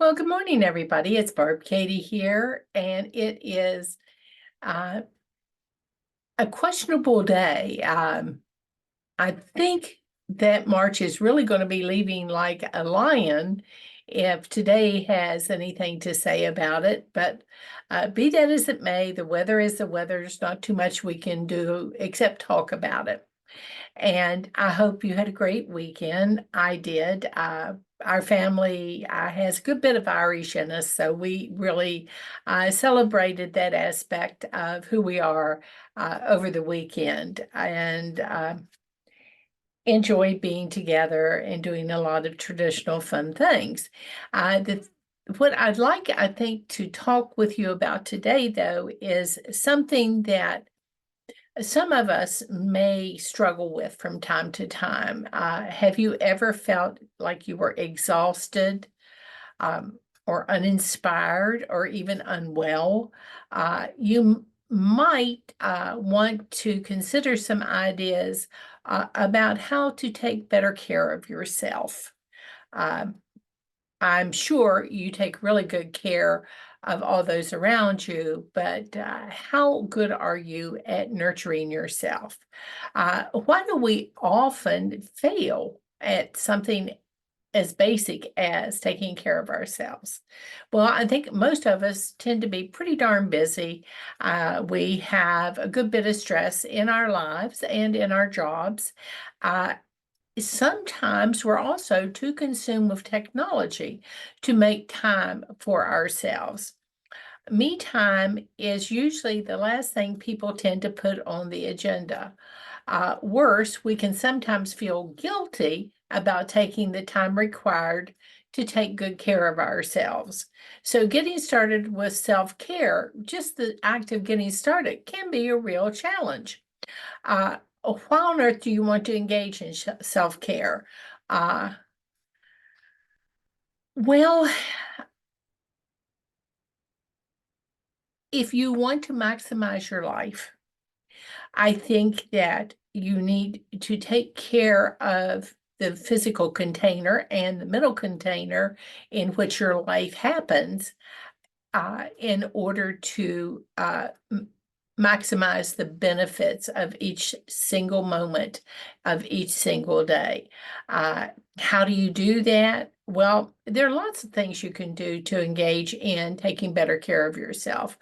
Well, good morning, everybody. It's Barb Katie here, and it is uh, a questionable day. I think that March is really going to be leaving like a lion if today has anything to say about it. But be that as it may, the weather is the weather. There's not too much we can do except talk about it. And I hope you had a great weekend. I did. Our family has a good bit of Irish in us, so we really celebrated that aspect of who we are over the weekend and enjoyed being together and doing a lot of traditional fun things. What I'd like, I think, to talk with you about today, though, is something that some of us may struggle with from time to time. Have you ever felt like you were exhausted, or uninspired, or even unwell? You might want to consider some ideas about how to take better care of yourself. Um, I'm sure you take really good care of all those around you, but how good are you at nurturing yourself? Why do we often fail at something as basic as taking care of ourselves? Well, I think most of us tend to be pretty darn busy. We have a good bit of stress in our lives and in our jobs. Uh, Sometimes we're also too consumed with technology to make time for ourselves. Me time is usually the last thing people tend to put on the agenda. Worse, we can sometimes feel guilty about taking the time required to take good care of ourselves. So, getting started with self care, just the act of getting started, can be a real challenge. Uh, why on earth do you want to engage in self-care? Uh, well, if you want to maximize your life, I think that you need to take care of the physical container and the mental container in which your life happens in order to maximize the benefits of each single moment of each single day. Uh, how do you do that? Well, there are lots of things you can do to engage in taking better care of yourself.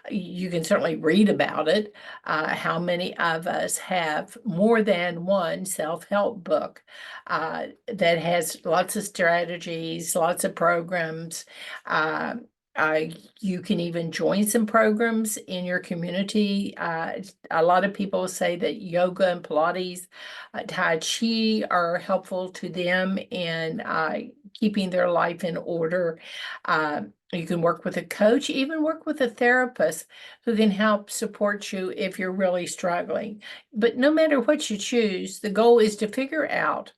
You can certainly read about it. How many of us have more than one self-help book that has lots of strategies, lots of programs, uh, uh, you can even join some programs in your community. A lot of people say that yoga and Pilates, Tai Chi are helpful to them in keeping their life in order. You can work with a coach, even work with a therapist who can help support you if you're really struggling. But no matter what you choose, the goal is to figure out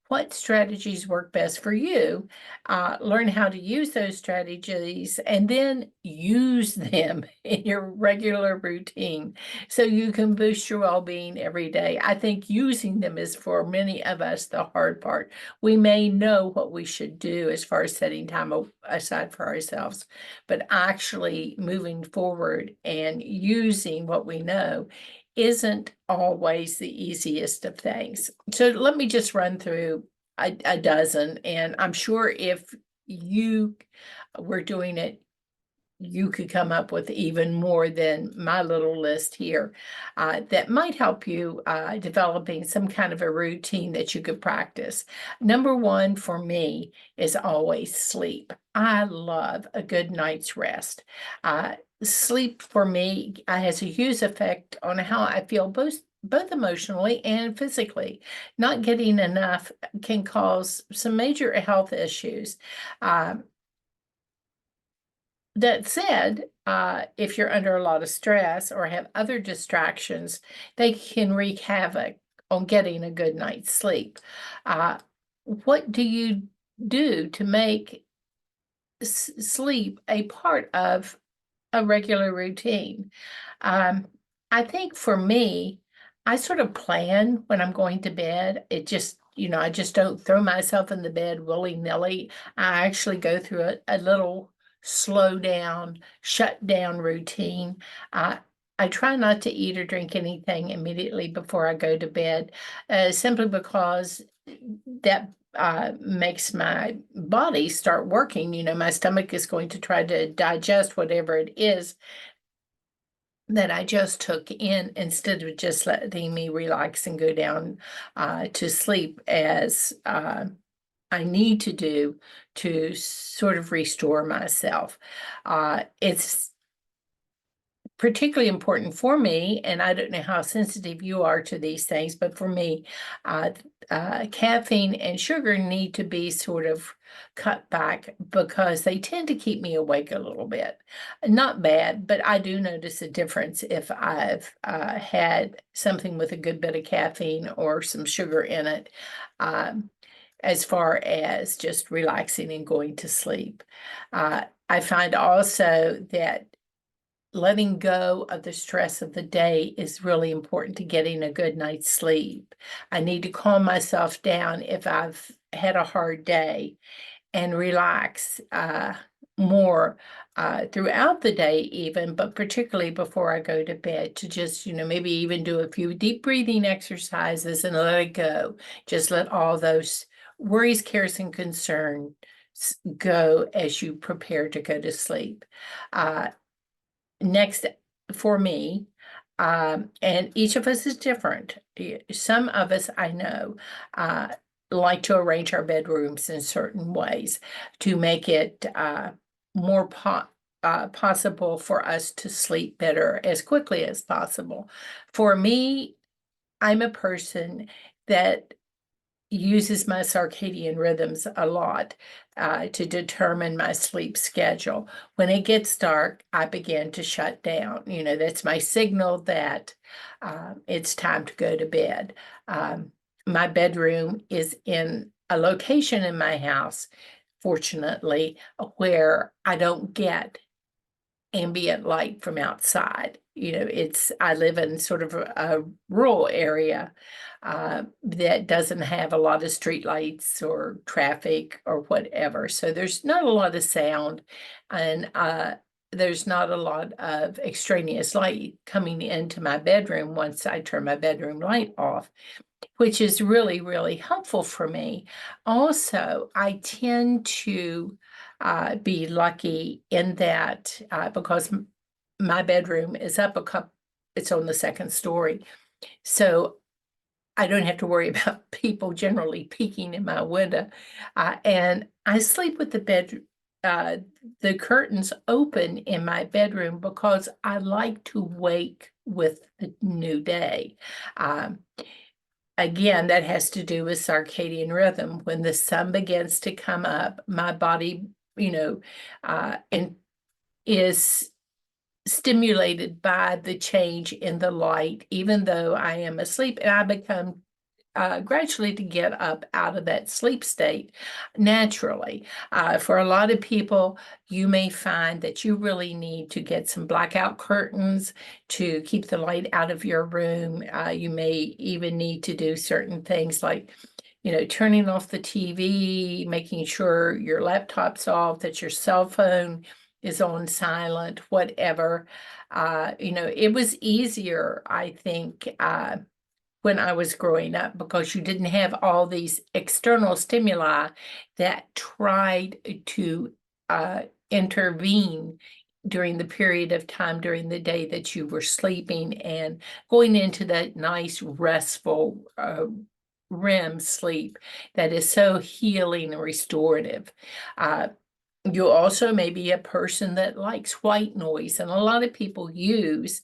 what strategies work best for you, learn how to use those strategies, and then use them in your regular routine so you can boost your well-being every day. I think using them is, for many of us, the hard part. We may know what we should do as far as setting time aside for ourselves, but actually moving forward and using what we know isn't always the easiest of things. So let me just run through a dozen, and I'm sure if you were doing it, you could come up with even more than my little list here that might help you developing some kind of a routine that you could practice. Number one for me is always sleep. I love a good night's rest. Sleep for me has a huge effect on how I feel both emotionally and physically. Not getting enough can cause some major health issues. That said, if you're under a lot of stress or have other distractions, they can wreak havoc on getting a good night's sleep. What do you do to make sleep a part of a regular routine? I think for me, I sort of plan when I'm going to bed. It just, I just don't throw myself in the bed willy-nilly. I actually go through a little slow down, shut down routine. I try not to eat or drink anything immediately before I go to bed, simply because that makes my body start working. My stomach is going to try to digest whatever it is that I just took in, instead of just letting me relax and go down to sleep as I need to do to sort of restore myself. It's particularly important for me, and I don't know how sensitive you are to these things, but for me, caffeine and sugar need to be sort of cut back because they tend to keep me awake a little bit. Not bad, but I do notice a difference if I've had something with a good bit of caffeine or some sugar in it, as far as just relaxing and going to sleep. I find also that letting go of the stress of the day is really important to getting a good night's sleep. I need to calm myself down if I've had a hard day and relax more throughout the day even, but particularly before I go to bed, to just, maybe even do a few deep breathing exercises and let it go. Just let all those worries, cares, and concerns go as you prepare to go to sleep. Next, for me, and each of us is different. Some of us I know like to arrange our bedrooms in certain ways to make it more possible for us to sleep better as quickly as possible. For me, I'm a person that uses my circadian rhythms a lot to determine my sleep schedule. When it gets dark, I begin to shut down. That's my signal that it's time to go to bed. My bedroom is in a location in my house, fortunately, where I don't get ambient light from outside. I live in sort of a rural area that doesn't have a lot of street lights or traffic or whatever. So there's not a lot of sound, and there's not a lot of extraneous light coming into my bedroom once I turn my bedroom light off, which is really, really helpful for me. Also, I tend to be lucky in that because my bedroom is up it's on the second story. So I don't have to worry about people generally peeking in my window. And I sleep with the curtains open in my bedroom because I like to wake with the new day. Again, that has to do with circadian rhythm. When the sun begins to come up, my body, and is stimulated by the change in the light, even though I am asleep, and I become gradually to get up out of that sleep state naturally. For a lot of people, you may find that you really need to get some blackout curtains to keep the light out of your room. You may even need to do certain things like, turning off the TV, making sure your laptop's off, that your cell phone is on silent, whatever. It was easier, I think, when I was growing up, because you didn't have all these external stimuli that tried to intervene during the period of time during the day that you were sleeping and going into that nice, restful REM sleep that is so healing and restorative. You also may be a person that likes white noise, and a lot of people use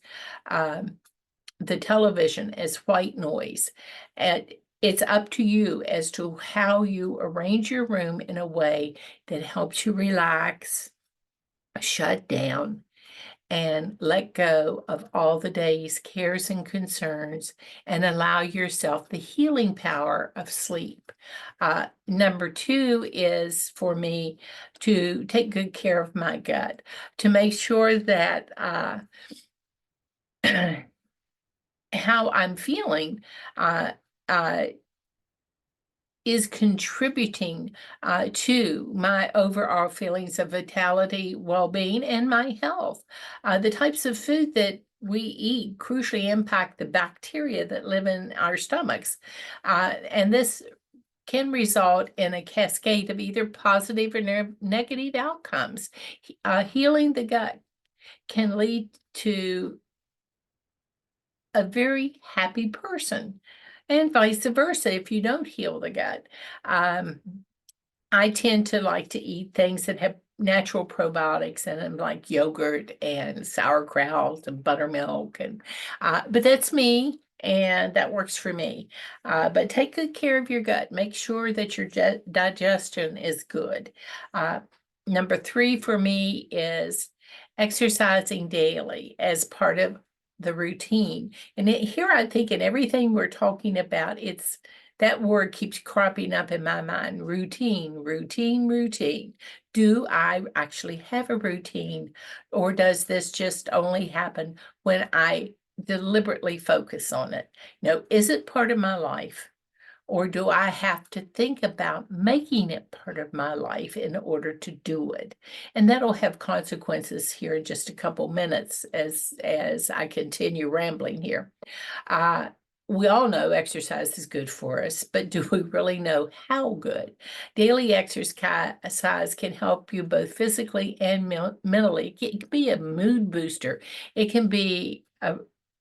the television as white noise. And it's up to you as to how you arrange your room in a way that helps you relax, shut down, and let go of all the day's cares and concerns, and allow yourself the healing power of sleep. Number two is for me to take good care of my gut, to make sure that how I'm feeling uh, is contributing to my overall feelings of vitality, well-being, and my health. The types of food that we eat crucially impact the bacteria that live in our stomachs. And this can result in a cascade of either positive or negative outcomes. Healing the gut can lead to a very happy person, and vice versa if you don't heal the gut. I tend to like to eat things that have natural probiotics in them, like yogurt and sauerkraut and buttermilk, and but that's me, and that works for me. But take good care of your gut. Make sure that your digestion is good. Number 3 for me is exercising daily as part of the routine. And here I think in everything we're talking about, it's that word keeps cropping up in my mind. Routine, routine, routine. Do I actually have a routine, or does this just only happen when I deliberately focus on it? Is it part of my life? Or do I have to think about making it part of my life in order to do it? And that'll have consequences here in just a couple minutes as I continue rambling here. Uh, we all know exercise is good for us, but do we really know how good? Daily exercise can help you both physically and mentally. It can be a mood booster. It can be a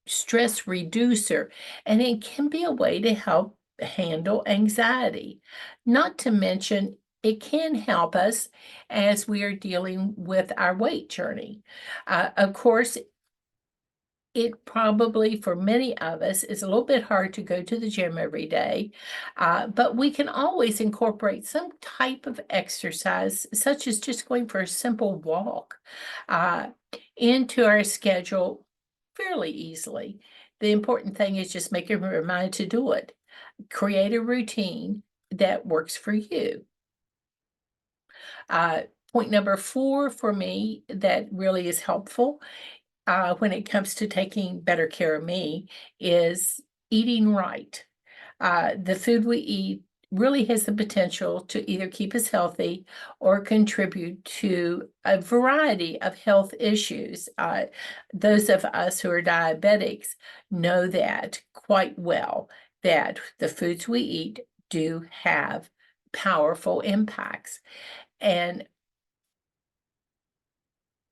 stress reducer, and it can be a way to help handle anxiety. Not to mention, it can help us as we are dealing with our weight journey. Of course, it probably, for many of us, is a little bit hard to go to the gym every day, but we can always incorporate some type of exercise, such as just going for a simple walk, uh, into our schedule fairly easily. The important thing is just making a reminder to do it. Create a routine that works for you. Point number 4 for me that really is helpful when it comes to taking better care of me is eating right. The food we eat really has the potential to either keep us healthy or contribute to a variety of health issues. Those of us who are diabetics know that quite well, that the foods we eat do have powerful impacts. And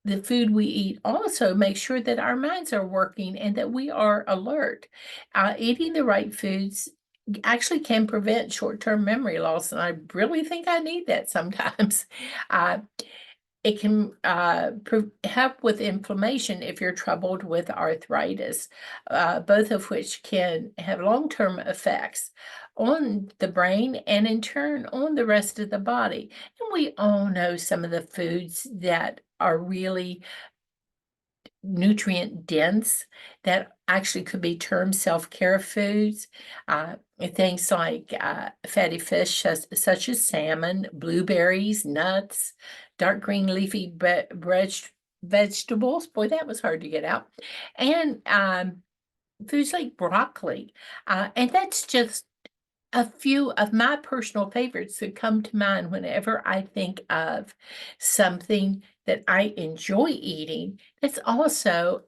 the food we eat also makes sure that our minds are working and that we are alert. Eating the right foods actually can prevent short-term memory loss, and I really think I need that sometimes. Uh, it can help with inflammation if you're troubled with arthritis, both of which can have long-term effects on the brain and in turn on the rest of the body. And we all know some of the foods that are really nutrient dense that actually could be termed self-care foods. Things like fatty fish such as salmon, blueberries, nuts, dark green leafy vegetables. Boy, that was hard to get out. And foods like broccoli. And that's just a few of my personal favorites that come to mind whenever I think of something that I enjoy eating. It's also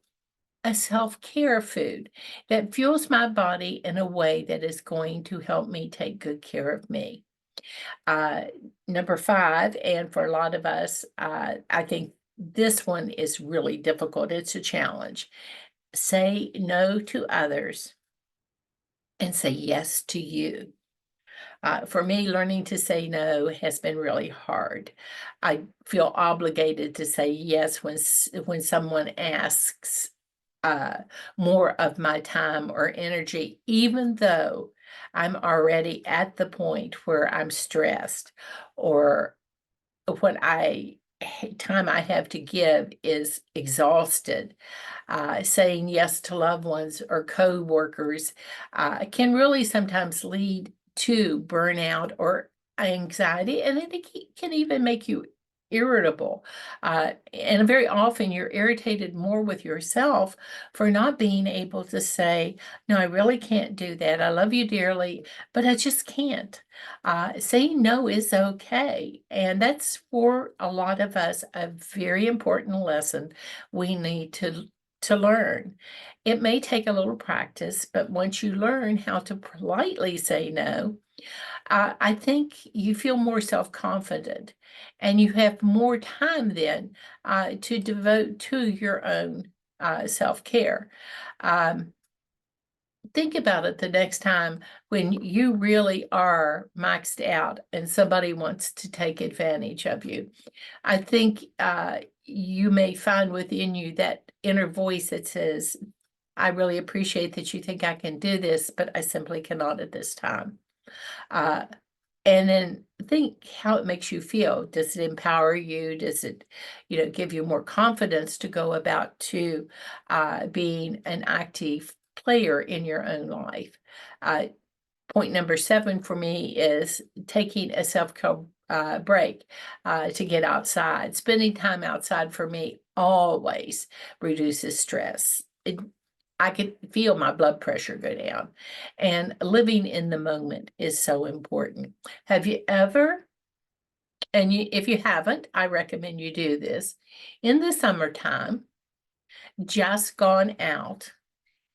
a self-care food that fuels my body in a way that is going to help me take good care of me. Uh, Number 5, and for a lot of us, I think this one is really difficult. It's a challenge. Say no to others and say yes to you. For me, learning to say no has been really hard. I feel obligated to say yes when someone asks uh, more of my time or energy, even though I'm already at the point where I'm stressed or what time I have to give is exhausted. Saying yes to loved ones or co-workers can really sometimes lead to burnout or anxiety, and it can even make you irritable. And very often you're irritated more with yourself for not being able to say, no, I really can't do that. I love you dearly, but I just can't. Saying no is okay. And that's for a lot of us a very important lesson we need to learn. It may take a little practice, but once you learn how to politely say no, I think you feel more self-confident and you have more time then to devote to your own self-care. Um, think about it the next time when you really are maxed out and somebody wants to take advantage of you. I think you may find within you that inner voice that says, I really appreciate that you think I can do this, but I simply cannot at this time. Uh, and then think how it makes you feel. Does it empower you? Does it, give you more confidence to go about to being an active player in your own life? Point number 7 for me is taking a self-care break to get outside. Spending time outside for me always reduces stress. I could feel my blood pressure go down, and living in the moment is so important. Have you ever, and if you haven't, I recommend you do this, in the summertime, just gone out,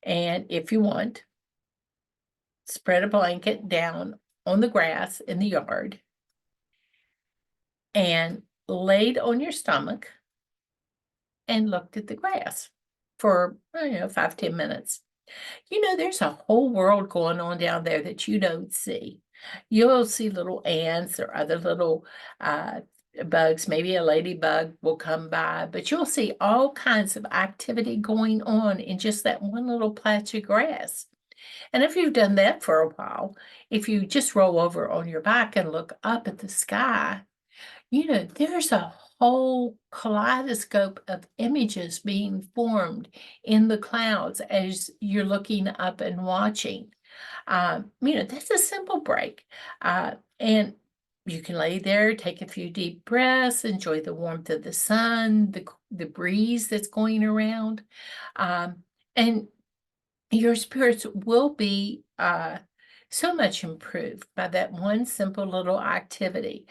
and if you want, spread a blanket down on the grass in the yard and laid on your stomach and looked at the grass for, 5-10 minutes. There's a whole world going on down there that you don't see. You'll see little ants or other little bugs, maybe a ladybug will come by, but you'll see all kinds of activity going on in just that one little patch of grass. And if you've done that for a while, if you just roll over on your back and look up at the sky, there's a whole kaleidoscope of images being formed in the clouds as you're looking up and watching. That's a simple break. And you can lay there, take a few deep breaths, enjoy the warmth of the sun, the breeze that's going around. And your spirits will be so much improved by that one simple little activity.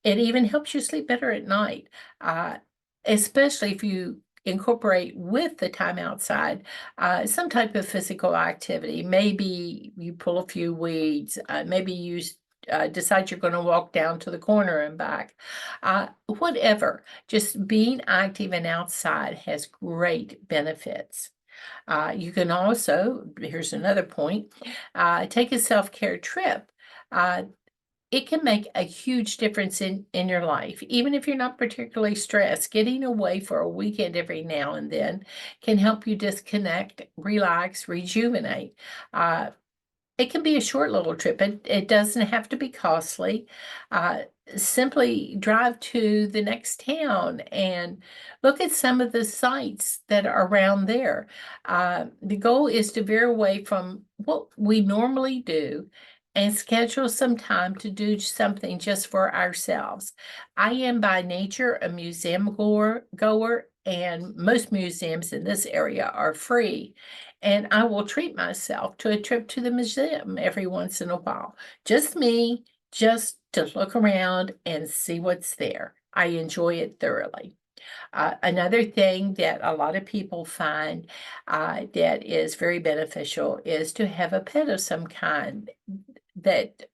It even helps you sleep better at night, especially if you incorporate with the time outside some type of physical activity. Maybe you pull a few weeds, maybe you decide you're going to walk down to the corner and back. Whatever, just being active and outside has great benefits. You can also, here's another point, take a self-care trip. It can make a huge difference in your life. Even if you're not particularly stressed, getting away for a weekend every now and then can help you disconnect, relax, rejuvenate. It can be a short little trip. It doesn't have to be costly. Simply drive to the next town and look at some of the sites that are around there. The goal is to veer away from what we normally do and schedule some time to do something just for ourselves. I am by nature a museum goer, and most museums in this area are free. And I will treat myself to a trip to the museum every once in a while. Just me, just to look around and see what's there. I enjoy it thoroughly. Another thing that a lot of people find that is very beneficial is to have a pet of some kind that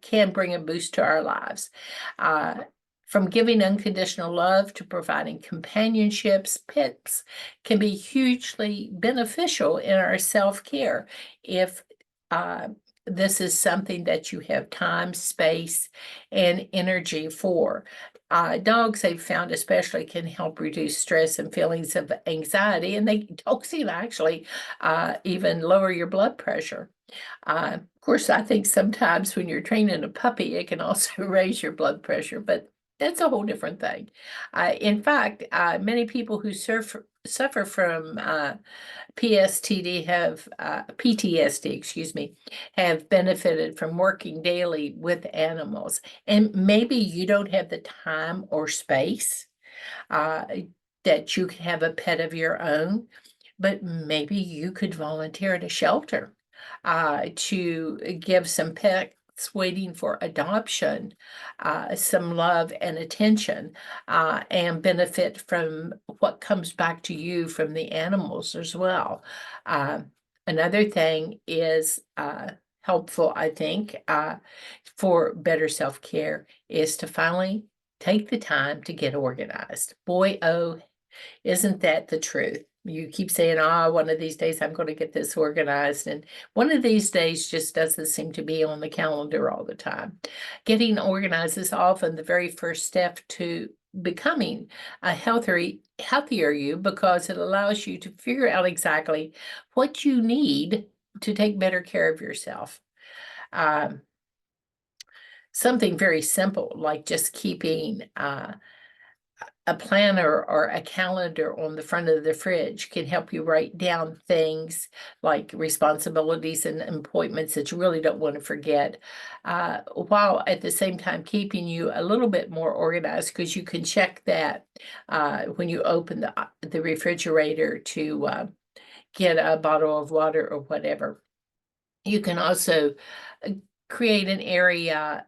can bring a boost to our lives. From giving unconditional love to providing companionships, pets can be hugely beneficial in our self-care if this is something that you have time, space, and energy for. Dogs, they've found especially, can help reduce stress and feelings of anxiety, and dogs can actually even lower your blood pressure. Of course, I think sometimes when you're training a puppy, it can also raise your blood pressure, but that's a whole different thing. In fact, many people who suffer from PTSD, excuse me, have benefited from working daily with animals. And maybe you don't have the time or space uh, that you can have a pet of your own, but maybe you could volunteer at a shelter to give some pets waiting for adoption some love and attention and benefit from what comes back to you from the animals as well. Uh, Another thing is helpful, I think, for better self-care is to finally take the time to get organized. Boy, oh, isn't that the truth? You keep saying, one of these days I'm going to get this organized. And one of these days just doesn't seem to be on the calendar all the time. Getting organized is often the very first step to becoming a healthier you, because it allows you to figure out exactly what you need to take better care of yourself. Um, Something very simple like just keeping a planner or a calendar on the front of the fridge can help you write down things like responsibilities and appointments that you really don't want to forget, while at the same time keeping you a little bit more organized, because you can check that when you open the refrigerator to get a bottle of water or whatever. You can also create an area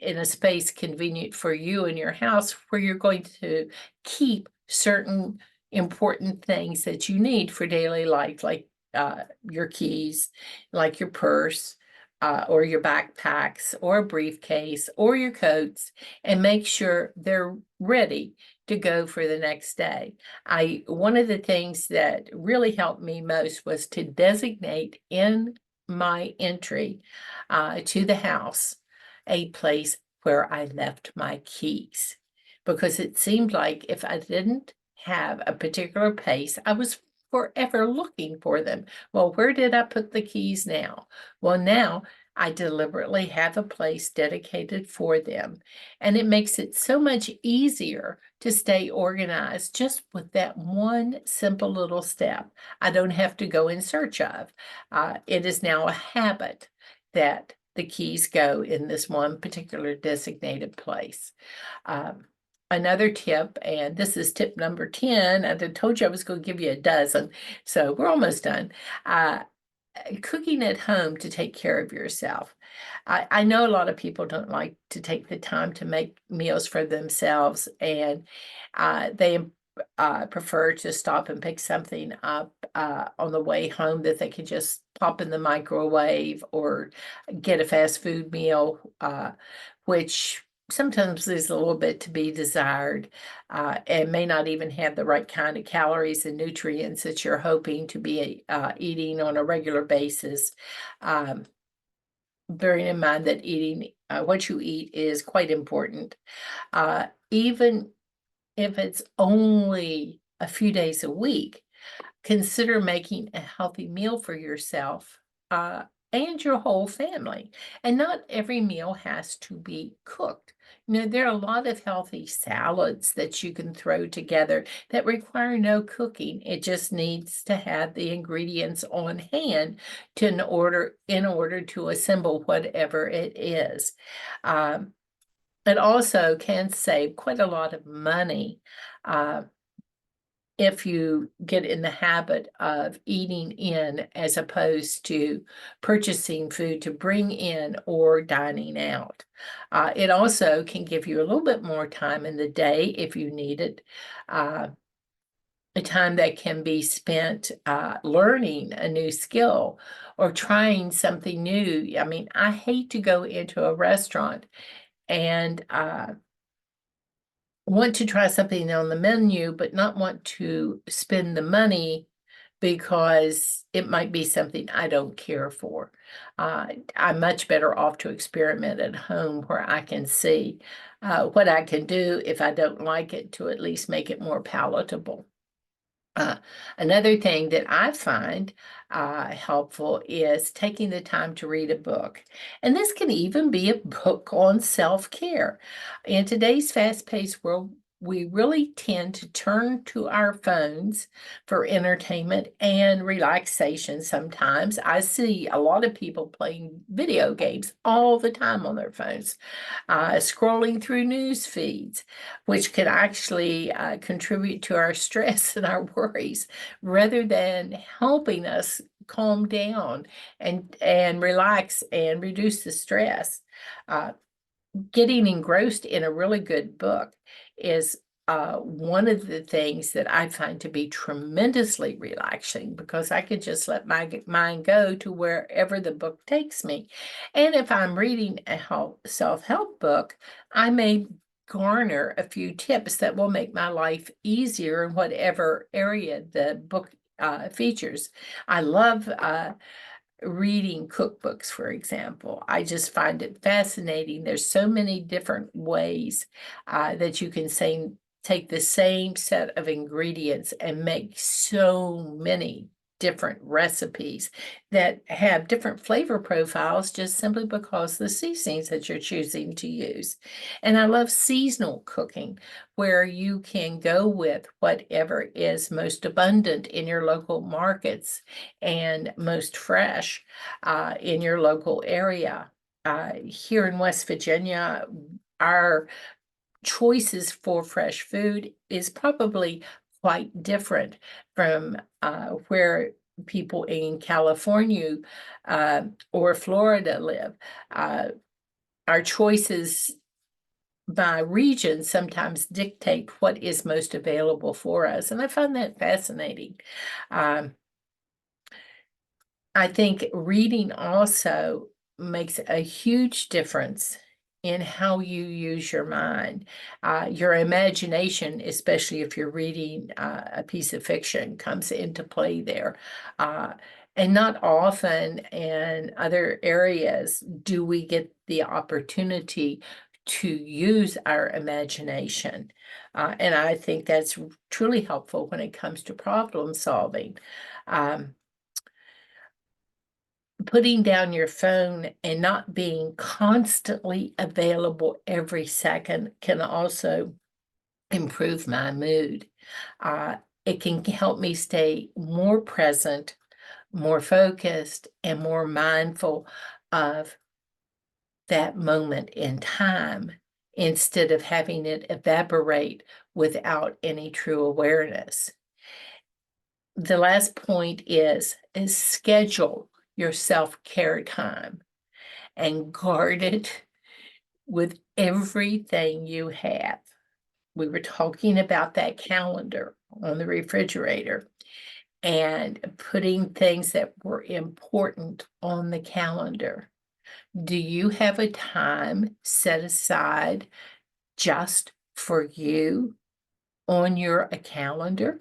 in a space convenient for you in your house where you're going to keep certain important things that you need for daily life, like your keys, like your purse, or your backpacks, or a briefcase, or your coats, and make sure they're ready to go for the next day. One of the things that really helped me most was to designate in my entry to the house a place where I left my keys, because it seemed like if I didn't have a particular place, I was forever looking for them. Well, where did I put the keys now? Well, now I deliberately have a place dedicated for them, and it makes it so much easier to stay organized just with that one simple little step. I don't have to go in search of. It is now a habit that the keys go in this one particular designated place. Another tip, and this is tip number 10, I told you I was going to give you a dozen, so we're almost done. Cooking at home to take care of yourself. I know a lot of people don't like to take the time to make meals for themselves, and they prefer to stop and pick something up on the way home that they can just pop in the microwave, or get a fast food meal, which sometimes there's a little bit to be desired, and may not even have the right kind of calories and nutrients that you're hoping to be eating on a regular basis. Bearing in mind that eating what you eat is quite important. Even if it's only a few days a week, consider making a healthy meal for yourself and your whole family. And not every meal has to be cooked. There are a lot of healthy salads that you can throw together that require no cooking. It just needs to have the ingredients on hand in order to assemble whatever it is. It also can save quite a lot of money if you get in the habit of eating in as opposed to purchasing food to bring in or dining out. It also can give you a little bit more time in the day if you need it. A time that can be spent learning a new skill or trying something new. I mean, I hate to go into a restaurant and want to try something on the menu, but not want to spend the money because it might be something I don't care for. I'm much better off to experiment at home where I can see what I can do if I don't like it, to at least make it more palatable. Another thing that I find helpful is taking the time to read a book. And this can even be a book on self-care. In today's fast-paced world, we really tend to turn to our phones for entertainment and relaxation sometimes. I see a lot of people playing video games all the time on their phones, scrolling through news feeds, which can actually contribute to our stress and our worries rather than helping us calm down and relax and reduce the stress. Uh, Getting engrossed in a really good book is one of the things that I find to be tremendously relaxing because I can just let my mind go to wherever the book takes me. And if I'm reading a self-help book, I may garner a few tips that will make my life easier in whatever area the book features. I love reading cookbooks, for example. I just find it fascinating. There's so many different ways that you can take the same set of ingredients and make so many different recipes that have different flavor profiles just simply because the seasonings that you're choosing to use. And I love seasonal cooking, where you can go with whatever is most abundant in your local markets and most fresh in your local area. Here in West Virginia, our choices for fresh food is probably quite different from where people in California or Florida live. Our choices by region sometimes dictate what is most available for us, and I find that fascinating. I think reading also makes a huge difference in how you use your mind. Your imagination, especially if you're reading a piece of fiction, comes into play there. And not often in other areas do we get the opportunity to use our imagination. And I think that's truly helpful when it comes to problem solving. Putting down your phone and not being constantly available every second can also improve my mood. It can help me stay more present, more focused, and more mindful of that moment in time instead of having it evaporate without any true awareness. The last point is schedule your self-care time and guard it with everything you have. We were talking about that calendar on the refrigerator and putting things that were important on the calendar. Do you have a time set aside just for you on your calendar?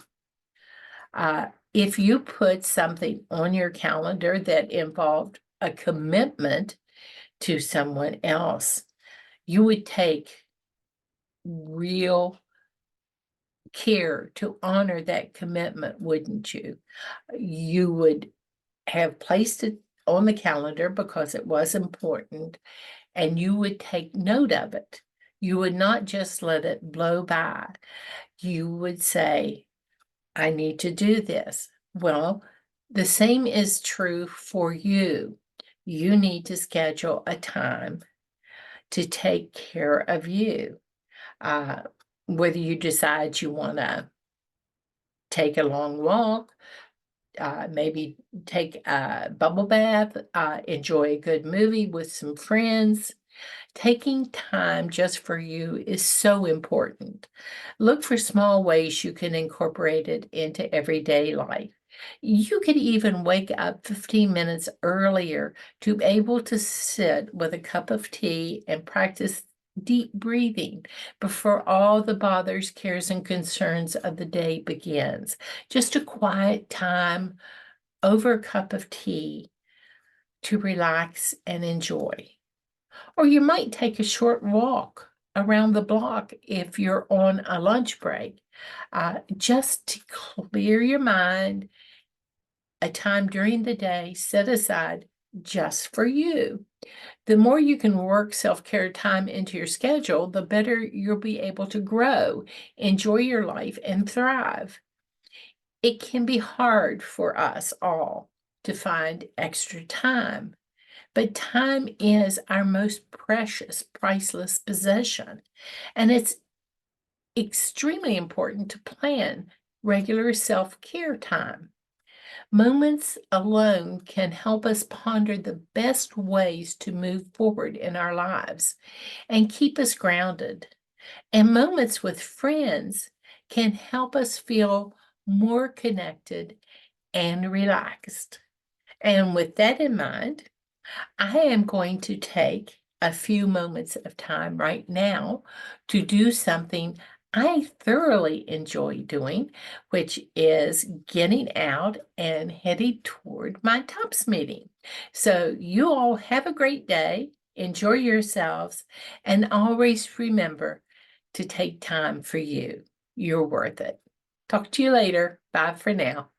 If you put something on your calendar that involved a commitment to someone else, you would take real care to honor that commitment, wouldn't you? You would have placed it on the calendar because it was important, and you would take note of it. You would not just let it blow by. You would say, I need to do this. Well, the same is true for you. You need to schedule a time to take care of you. Whether you decide you want to take a long walk, maybe take a bubble bath, enjoy a good movie with some friends. Taking time just for you is so important. Look for small ways you can incorporate it into everyday life. You could even wake up 15 minutes earlier to be able to sit with a cup of tea and practice deep breathing before all the bothers, cares, and concerns of the day begins. Just a quiet time over a cup of tea to relax and enjoy. Or you might take a short walk around the block if you're on a lunch break, just to clear your mind, a time during the day set aside just for you. The more you can work self-care time into your schedule, the better you'll be able to grow, enjoy your life, and thrive. It can be hard for us all to find extra time, but time is our most precious, priceless possession, and it's extremely important to plan regular self-care time. Moments alone can help us ponder the best ways to move forward in our lives and keep us grounded. And moments with friends can help us feel more connected and relaxed. And with that in mind, I am going to take a few moments of time right now to do something I thoroughly enjoy doing, which is getting out and heading toward my TOPS meeting. So you all have a great day, enjoy yourselves, and always remember to take time for you. You're worth it. Talk to you later. Bye for now.